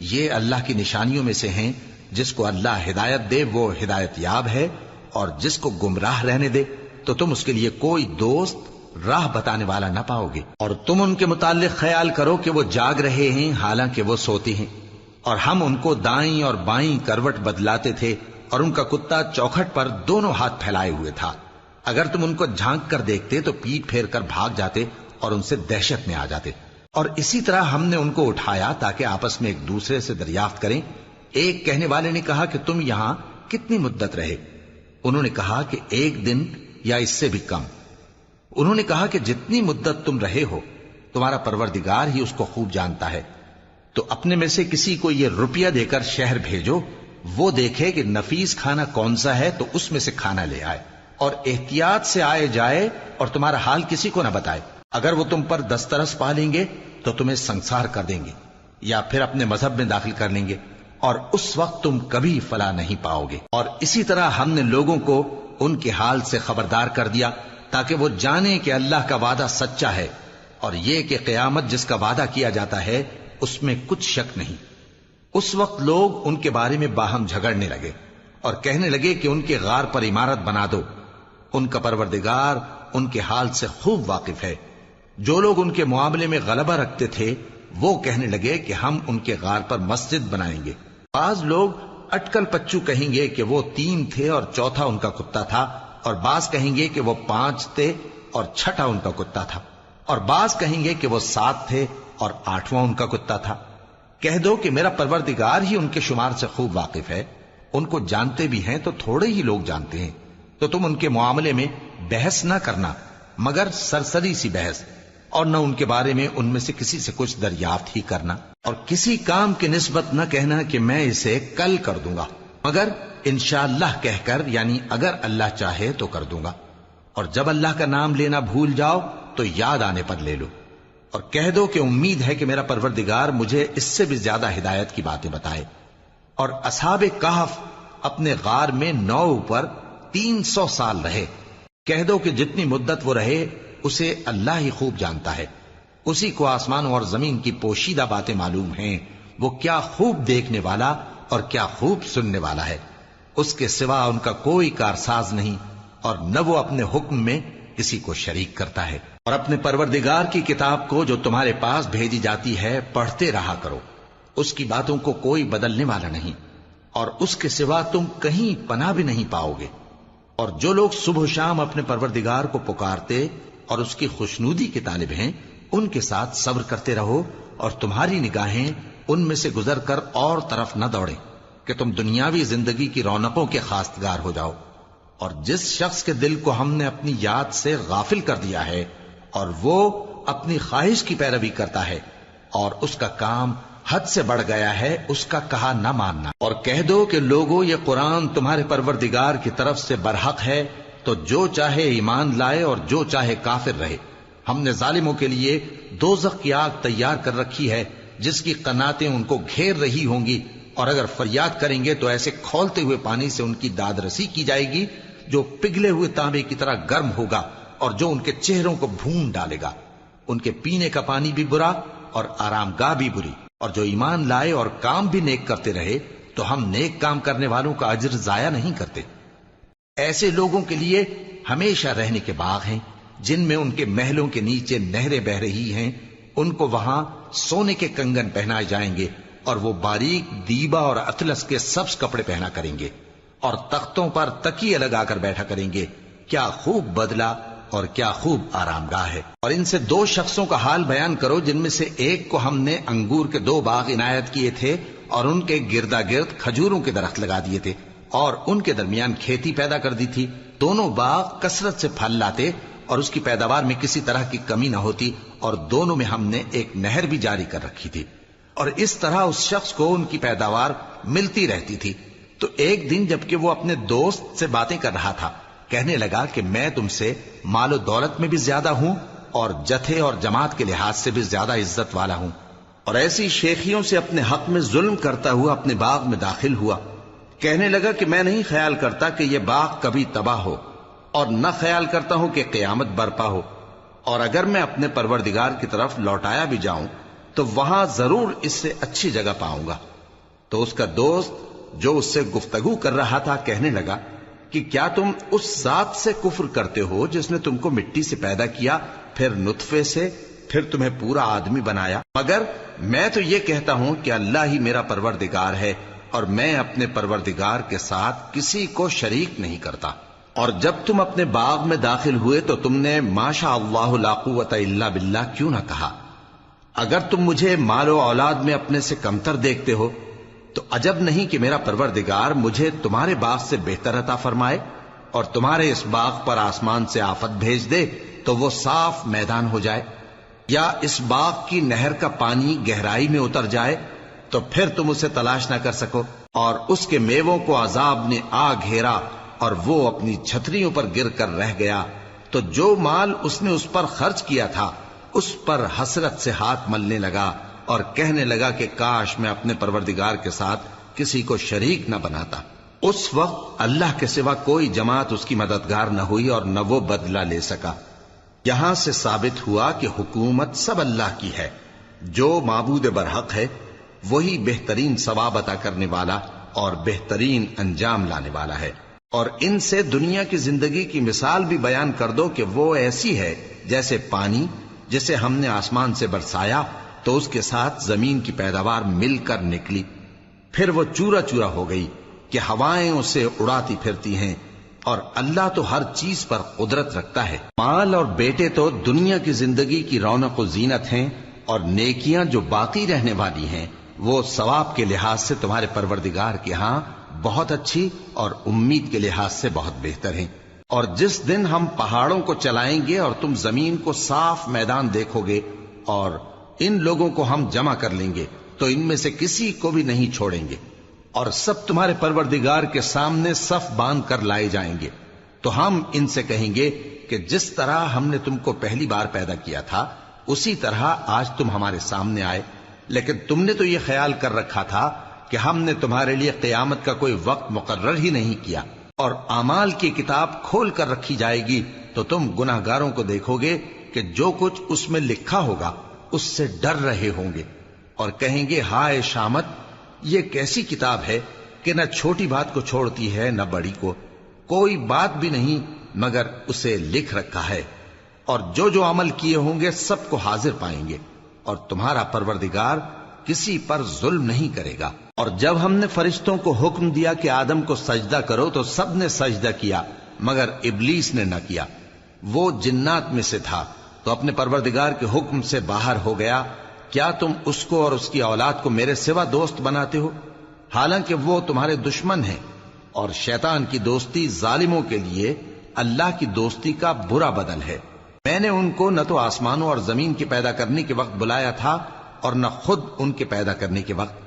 یہ اللہ کی نشانیوں میں سے ہیں، جس کو اللہ ہدایت دے وہ ہدایت یاب ہے، اور جس کو گمراہ رہنے دے تو تم اس کے لیے کوئی دوست راہ بتانے والا نہ پاؤ گے۔ اور تم ان کے متعلق خیال کرو کہ وہ جاگ رہے ہیں حالانکہ وہ سوتے ہیں، اور ہم ان کو دائیں اور بائیں کروٹ بدلاتے تھے، اور ان کا کتا چوکھٹ پر دونوں ہاتھ پھیلائے ہوئے تھا۔ اگر تم ان کو جھانک کر دیکھتے تو پیٹ پھیر کر بھاگ جاتے اور ان سے دہشت میں آ جاتے۔ اور اسی طرح ہم نے ان کو اٹھایا تاکہ آپس میں ایک دوسرے سے دریافت کریں۔ ایک کہنے والے نے کہا کہ تم یہاں کتنی مدت رہے؟ انہوں نے کہا کہ 1 دن یا اس سے بھی کم۔ انہوں نے کہا کہ جتنی مدت تم رہے ہو تمہارا پروردگار ہی اس کو خوب جانتا ہے، تو اپنے میں سے کسی کو یہ روپیہ دے کر شہر بھیجو، وہ دیکھے کہ نفیس کھانا کون سا ہے تو اس میں سے کھانا لے آئے، اور احتیاط سے آئے جائے اور تمہارا حال کسی کو نہ بتائے۔ اگر وہ تم پر دسترس پا لیں گے تو تمہیں سنسار کر دیں گے یا پھر اپنے مذہب میں داخل کر لیں گے، اور اس وقت تم کبھی فلاح نہیں پاؤ گے۔ اور اسی طرح ہم نے لوگوں کو ان کے حال سے خبردار کر دیا تاکہ وہ جانیں کہ اللہ کا وعدہ سچا ہے، اور یہ کہ قیامت جس کا وعدہ کیا جاتا ہے اس میں کچھ شک نہیں۔ اس وقت لوگ ان کے بارے میں باہم جھگڑنے لگے اور کہنے لگے کہ ان کے غار پر عمارت بنا دو۔ ان کا پروردگار ان کے حال سے خوب واقف ہے۔ جو لوگ ان کے معاملے میں غلبہ رکھتے تھے وہ کہنے لگے کہ ہم ان کے غار پر مسجد بنائیں گے۔ بعض لوگ اٹکل پچو کہیں گے کہ وہ 3 تھے اور چوتھا ان کا کتا تھا، اور بعض کہیں گے کہ وہ 5 تھے اور چھٹا ان کا کتا تھا، اور بعض کہیں گے کہ وہ 7 تھے اور 8واں ان کا کتا تھا۔ کہہ دو کہ میرا پروردگار ہی ان کے شمار سے خوب واقف ہے، ان کو جانتے بھی ہیں تو تھوڑے ہی لوگ جانتے ہیں، تو تم ان کے معاملے میں بحث نہ کرنا مگر سرسری سی بحث، اور نہ ان کے بارے میں ان میں سے کسی سے کچھ دریافت ہی کرنا، اور کسی کام کی نسبت نہ کہنا کہ میں اسے کل کر دوں گا، مگر انشاءاللہ کہہ کر، یعنی اگر اللہ چاہے تو کر دوں گا، اور جب اللہ کا نام لینا بھول جاؤ تو یاد آنے پر لے لو، اور کہہ دو کہ امید ہے کہ میرا پروردگار مجھے اس سے بھی زیادہ ہدایت کی باتیں بتائے۔ اور اصحاب کہف اپنے غار میں 9 پر 300 سال رہے۔ کہہ دو کہ جتنی مدت وہ رہے اسے اللہ ہی خوب جانتا ہے، اسی کو آسمانوں اور زمین کی پوشیدہ باتیں معلوم ہیں، وہ کیا خوب دیکھنے والا اور کیا خوب سننے والا ہے۔ اس کے سوا ان کا کوئی کارساز نہیں، اور نہ وہ اپنے حکم میں کسی کو شریک کرتا ہے۔ اور اپنے پروردگار کی کتاب کو جو تمہارے پاس بھیجی جاتی ہے پڑھتے رہا کرو، اس کی باتوں کو کوئی بدلنے والا نہیں، اور اس کے سوا تم کہیں پناہ بھی نہیں پاؤ گے۔ اور جو لوگ صبح و شام اپنے پروردگار کو پکارتے اور اس کی خوشنودی کے طالب ہیں، ان کے ساتھ صبر کرتے رہو، اور تمہاری نگاہیں ان میں سے گزر کر اور طرف نہ دوڑیں کہ تم دنیاوی زندگی کی رونقوں کے خواستگار ہو جاؤ۔ اور جس شخص کے دل کو ہم نے اپنی یاد سے غافل کر دیا ہے اور وہ اپنی خواہش کی پیروی کرتا ہے اور اس کا کام حد سے بڑھ گیا ہے، اس کا کہا نہ ماننا۔ اور کہہ دو کہ لوگوں یہ قرآن تمہارے پروردگار کی طرف سے برحق ہے، تو جو چاہے ایمان لائے اور جو چاہے کافر رہے۔ ہم نے ظالموں کے لیے دوزخ کی آگ تیار کر رکھی ہے جس کی قناتیں ان کو گھیر رہی ہوں گی، اور اگر فریاد کریں گے تو ایسے کھولتے ہوئے پانی سے ان کی داد رسی کی جائے گی جو پگھلے ہوئے تانبے کی طرح گرم ہوگا، اور جو ان کے چہروں کو بھون ڈالے گا۔ ان کے پینے کا پانی بھی برا اور آرام گاہ بھی بری۔ اور جو ایمان لائے اور کام بھی نیک کرتے رہے تو ہم نیک کام کرنے والوں کا اجر ضائع نہیں کرتے۔ ایسے لوگوں کے لیے ہمیشہ رہنے کے باغ ہیں جن میں ان کے محلوں کے نیچے نہریں بہ رہی ہیں، ان کو وہاں سونے کے کنگن پہنائے جائیں گے، اور وہ باریک دیبا اور اطلس کے سبز کپڑے پہنا کریں گے، اور تختوں پر تکیے لگا کر بیٹھا کریں گے۔ کیا خوب بدلہ اور کیا خوب آرام گاہ ہے۔ اور ان سے 2 شخصوں کا حال بیان کرو جن میں سے ایک کو ہم نے انگور کے 2 باغ عنایت کیے تھے اور ان کے گردا گرد کھجوروں کے درخت لگا دیے تھے اور ان کے درمیان کھیتی پیدا کر دی تھی۔ دونوں باغ کثرت سے پھل لاتے اور اس کی پیداوار میں کسی طرح کی کمی نہ ہوتی، اور دونوں میں ہم نے ایک نہر بھی جاری کر رکھی تھی، اور اس طرح اس شخص کو ان کی پیداوار ملتی رہتی تھی۔ تو ایک دن جبکہ وہ اپنے دوست سے باتیں کر رہا تھا، کہنے لگا کہ میں تم سے مال و دولت میں بھی زیادہ ہوں اور جتھے اور جماعت کے لحاظ سے بھی زیادہ عزت والا ہوں، اور ایسی شیخیوں سے اپنے حق میں ظلم کرتا ہوا اپنے باغ میں داخل ہوا۔ کہنے لگا کہ میں نہیں خیال کرتا کہ یہ باغ کبھی تباہ ہو، اور نہ خیال کرتا ہوں کہ قیامت برپا ہو، اور اگر میں اپنے پروردگار کی طرف لوٹایا بھی جاؤں تو وہاں ضرور اس سے اچھی جگہ پاؤں گا۔ تو اس کا دوست جو اس سے گفتگو کر رہا تھا کہنے لگا کہ کیا تم اس ذات سے کفر کرتے ہو جس نے تم کو مٹی سے پیدا کیا، پھر نطفے سے، پھر تمہیں پورا آدمی بنایا؟ مگر میں تو یہ کہتا ہوں کہ اللہ ہی میرا پروردگار ہے، اور میں اپنے پروردگار کے ساتھ کسی کو شریک نہیں کرتا۔ اور جب تم اپنے باغ میں داخل ہوئے تو تم نے ما شاء اللہ لا قوت الا باللہ کیوں نہ کہا؟ اگر تم مجھے مال و اولاد میں اپنے سے کمتر دیکھتے ہو تو عجب نہیں کہ میرا پروردگار مجھے تمہارے باغ سے بہتر عطا فرمائے۔ اور تمہارے اس باغ پر آسمان سے آفت بھیج دے تو وہ صاف میدان ہو جائے، یا اس باغ کی نہر کا پانی گہرائی میں اتر جائے تو پھر تم اسے تلاش نہ کر سکو، اور اس کے میووں کو عذاب نے آ گھیرا اور وہ اپنی چھتریوں پر گر کر رہ گیا، تو جو مال اس نے اس پر خرچ کیا تھا اس پر حسرت سے ہاتھ ملنے لگا اور کہنے لگا کہ کاش میں اپنے پروردگار کے ساتھ کسی کو شریک نہ بناتا۔ اس وقت اللہ کے سوا کوئی جماعت اس کی مددگار نہ ہوئی اور نہ وہ بدلہ لے سکا۔ یہاں سے ثابت ہوا کہ حکومت سب اللہ کی ہے، جو معبود برحق ہے وہی بہترین ثواب عطا کرنے والا اور بہترین انجام لانے والا ہے۔ اور ان سے دنیا کی زندگی کی مثال بھی بیان کر دو کہ وہ ایسی ہے جیسے پانی جسے ہم نے آسمان سے برسایا تو اس کے ساتھ زمین کی پیداوار مل کر نکلی، پھر وہ چورا چورا ہو گئی کہ ہوائیں اسے اڑاتی پھرتی ہیں، اور اللہ تو ہر چیز پر قدرت رکھتا ہے۔ مال اور بیٹے تو دنیا کی زندگی کی رونق و زینت ہیں، اور نیکیاں جو باقی رہنے والی ہیں وہ ثواب کے لحاظ سے تمہارے پروردگار کے ہاں بہت اچھی اور امید کے لحاظ سے بہت بہتر ہیں۔ اور جس دن ہم پہاڑوں کو چلائیں گے اور تم زمین کو صاف میدان دیکھو گے اور ان لوگوں کو ہم جمع کر لیں گے تو ان میں سے کسی کو بھی نہیں چھوڑیں گے، اور سب تمہارے پروردگار کے سامنے صف باندھ کر لائے جائیں گے، تو ہم ان سے کہیں گے کہ جس طرح ہم نے تم کو پہلی بار پیدا کیا تھا اسی طرح آج تم ہمارے سامنے آئے، لیکن تم نے تو یہ خیال کر رکھا تھا کہ ہم نے تمہارے لیے قیامت کا کوئی وقت مقرر ہی نہیں کیا، اور اعمال کی کتاب کھول کر رکھی جائے گی تو تم گناہگاروں کو دیکھو گے کہ جو کچھ اس میں لکھا ہوگا اس سے ڈر رہے ہوں گے، اور کہیں گے ہائے شامت، یہ کیسی کتاب ہے کہ نہ چھوٹی بات کو چھوڑتی ہے نہ بڑی کو، کوئی بات بھی نہیں مگر اسے لکھ رکھا ہے، اور جو عمل کیے ہوں گے سب کو حاضر پائیں گے، اور تمہارا پروردگار کسی پر ظلم نہیں کرے گا۔ اور جب ہم نے فرشتوں کو حکم دیا کہ آدم کو سجدہ کرو تو سب نے سجدہ کیا مگر ابلیس نے نہ کیا، وہ جنات میں سے تھا تو اپنے پروردگار کے حکم سے باہر ہو گیا۔ کیا تم اس کو اور اس کی اولاد کو میرے سوا دوست بناتے ہو، حالانکہ وہ تمہارے دشمن ہیں، اور شیطان کی دوستی ظالموں کے لیے اللہ کی دوستی کا برا بدل ہے۔ میں نے ان کو نہ تو آسمانوں اور زمین کے پیدا کرنے کے وقت بلایا تھا اور نہ خود ان کے پیدا کرنے کے وقت،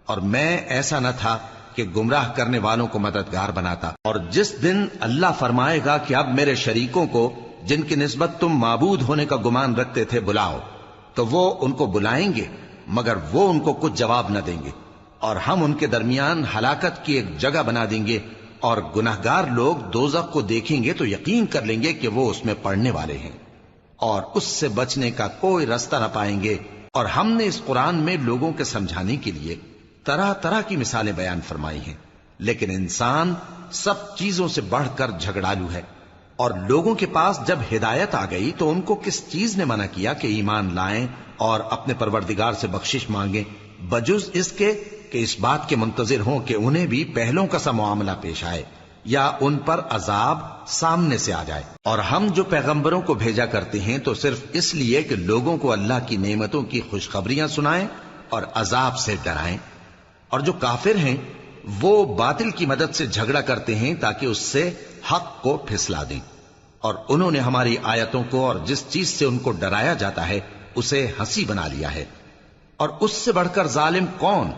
اور میں ایسا نہ تھا کہ گمراہ کرنے والوں کو مددگار بناتا۔ اور جس دن اللہ فرمائے گا کہ اب میرے شریکوں کو جن کی نسبت تم معبود ہونے کا گمان رکھتے تھے بلاؤ، تو وہ ان کو بلائیں گے مگر وہ ان کو کچھ جواب نہ دیں گے، اور ہم ان کے درمیان ہلاکت کی ایک جگہ بنا دیں گے، اور گناہگار لوگ دوزخ کو دیکھیں گے تو یقین کر لیں گے کہ وہ اس میں پڑنے والے ہیں، اور اس سے بچنے کا کوئی رستہ نہ پائیں گے۔ اور ہم نے اس قرآن میں لوگوں کے سمجھانے کے لیے طرح طرح کی مثالیں بیان فرمائی ہیں، لیکن انسان سب چیزوں سے بڑھ کر جھگڑالو ہے، اور لوگوں کے پاس جب ہدایت آ گئی تو ان کو کس چیز نے منع کیا کہ ایمان لائیں اور اپنے پروردگار سے بخشش مانگیں، بجز اس کے کہ اس بات کے منتظر ہوں کہ انہیں بھی پہلوں کا سا معاملہ پیش آئے یا ان پر عذاب سامنے سے آ جائے۔ اور ہم جو پیغمبروں کو بھیجا کرتے ہیں تو صرف اس لیے کہ لوگوں کو اللہ کی نعمتوں کی خوشخبریاں سنائیں اور عذاب سے ڈرائیں، اور جو کافر ہیں وہ باطل کی مدد سے جھگڑا کرتے ہیں تاکہ اس سے حق کو پھسلا دیں، اور انہوں نے ہماری آیتوں کو اور جس چیز سے ان کو ڈرایا جاتا ہے اسے ہنسی بنا لیا ہے۔ اور اس سے بڑھ کر ظالم کون،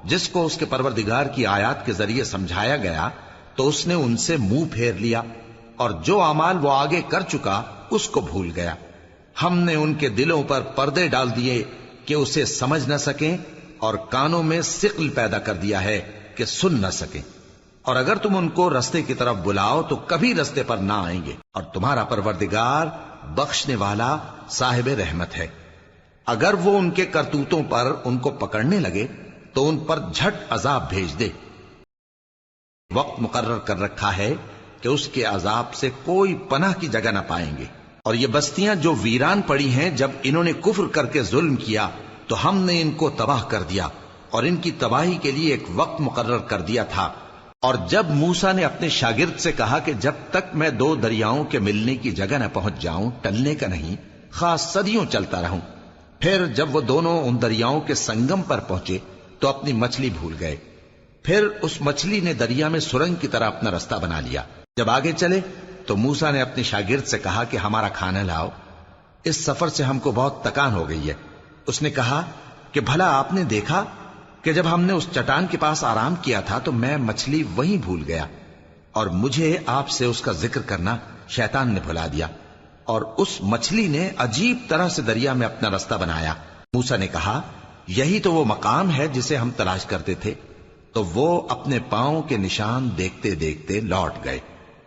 جس کو اس کے پروردگار کی آیات کے ذریعے سمجھایا گیا تو اس نے ان سے منہ پھیر لیا، اور جو اعمال وہ آگے کر چکا اس کو بھول گیا۔ ہم نے ان کے دلوں پر پردے ڈال دیے کہ اسے سمجھ نہ سکیں، اور کانوں میں ثقل پیدا کر دیا ہے کہ سن نہ سکیں، اور اگر تم ان کو رستے کی طرف بلاؤ تو کبھی رستے پر نہ آئیں گے، اور تمہارا پروردگار بخشنے والا صاحب رحمت ہے۔ اگر وہ ان کے کرتوتوں پر ان کو پکڑنے لگے تو ان پر جھٹ عذاب بھیج دے، وقت مقرر کر رکھا ہے کہ اس کے عذاب سے کوئی پناہ کی جگہ نہ پائیں گے۔ اور یہ بستیاں جو ویران پڑی ہیں، جب انہوں نے کفر کر کے ظلم کیا تو ہم نے ان کو تباہ کر دیا، اور ان کی تباہی کے لیے ایک وقت مقرر کر دیا تھا۔ اور جب موسیٰ نے اپنے شاگرد سے کہا کہ جب تک میں دو دریاؤں کے ملنے کی جگہ نہ پہنچ جاؤں ٹلنے کا نہیں، خاص صدیوں چلتا رہوں، پھر جب وہ دونوں ان دریاؤں کے سنگم پر پہنچے تو اپنی مچھلی بھول گئے، پھر اس مچھلی نے دریا میں سرنگ کی طرح اپنا رستہ بنا لیا، جب آگے چلے تو موسیٰ نے اپنے شاگرد سے کہا کہ ہمارا کھانا لاؤ، اس سفر سے ہم کو بہت تکان ہو گئی ہے۔ اس نے کہا کہ بھلا آپ نے دیکھا کہ جب ہم نے اس چٹان کے پاس آرام کیا تھا تو میں مچھلی وہیں بھول گیا، اور مجھے آپ سے اس کا ذکر کرنا شیطان نے بھلا دیا، اور اس مچھلی نے عجیب طرح سے دریا میں اپنا رستہ بنایا۔ موسیٰ نے کہا یہی تو وہ مقام ہے جسے ہم تلاش کرتے تھے۔ تو وہ اپنے پاؤں کے نشان دیکھتے دیکھتے لوٹ گئے۔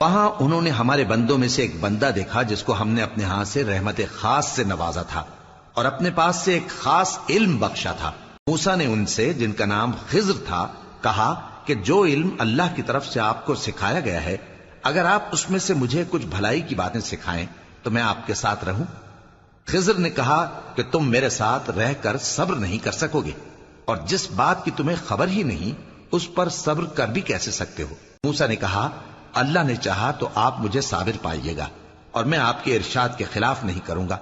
وہاں انہوں نے ہمارے بندوں میں سے ایک بندہ دیکھا جس کو ہم نے اپنے ہاں سے رحمت خاص سے نوازا تھا اور اپنے پاس سے ایک خاص علم بخشا تھا۔ موسیٰ نے ان سے، جن کا نام خضر تھا، کہا کہ جو علم اللہ کی طرف سے آپ کو سکھایا گیا ہے، اگر آپ اس میں سے مجھے کچھ بھلائی کی باتیں سکھائیں تو میں آپ کے ساتھ رہوں۔ خضر نے کہا کہ تم میرے ساتھ رہ کر صبر نہیں کر سکو گے، اور جس بات کی تمہیں خبر ہی نہیں اس پر صبر کر بھی کیسے سکتے ہو؟ موسیٰ نے کہا اللہ نے چاہا تو آپ مجھے صابر پائیے گا، اور میں آپ کے ارشاد کے خلاف نہیں کروں گا۔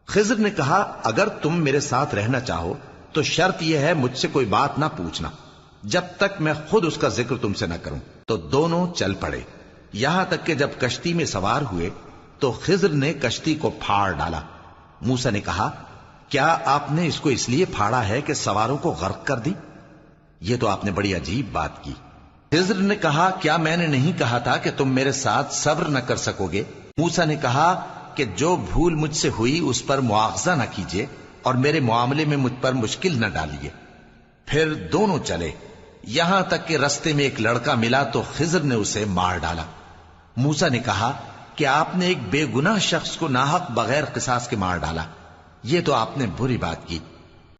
خضر نے کہا اگر تم میرے ساتھ رہنا چاہو تو شرط یہ ہے مجھ سے کوئی بات نہ پوچھنا جب تک میں خود اس کا ذکر تم سے نہ کروں۔ تو دونوں چل پڑے، یہاں تک کہ جب کشتی میں سوار ہوئے تو خضر نے کشتی کو پھاڑ ڈالا۔ موسیٰ نے کہا کیا آپ نے اس کو اس لیے پھاڑا ہے کہ سواروں کو غرق کر دی؟ یہ تو آپ نے بڑی عجیب بات کی۔ خضر نے کہا کیا میں نے نہیں کہا تھا کہ تم میرے ساتھ صبر نہ کر سکو گے؟ موسیٰ نے کہا کہ جو بھول مجھ سے ہوئی اس پر مواخذہ نہ کیجیے اور میرے معاملے میں مجھ پر مشکل نہ ڈالیے۔ پھر دونوں چلے، یہاں تک کہ رستے میں ایک لڑکا ملا تو خضر نے اسے مار ڈالا۔ موسیٰ نے کہا کہ آپ نے ایک بے گناہ شخص کو ناحق بغیر قصاص کے مار ڈالا، یہ تو آپ نے بری بات کی۔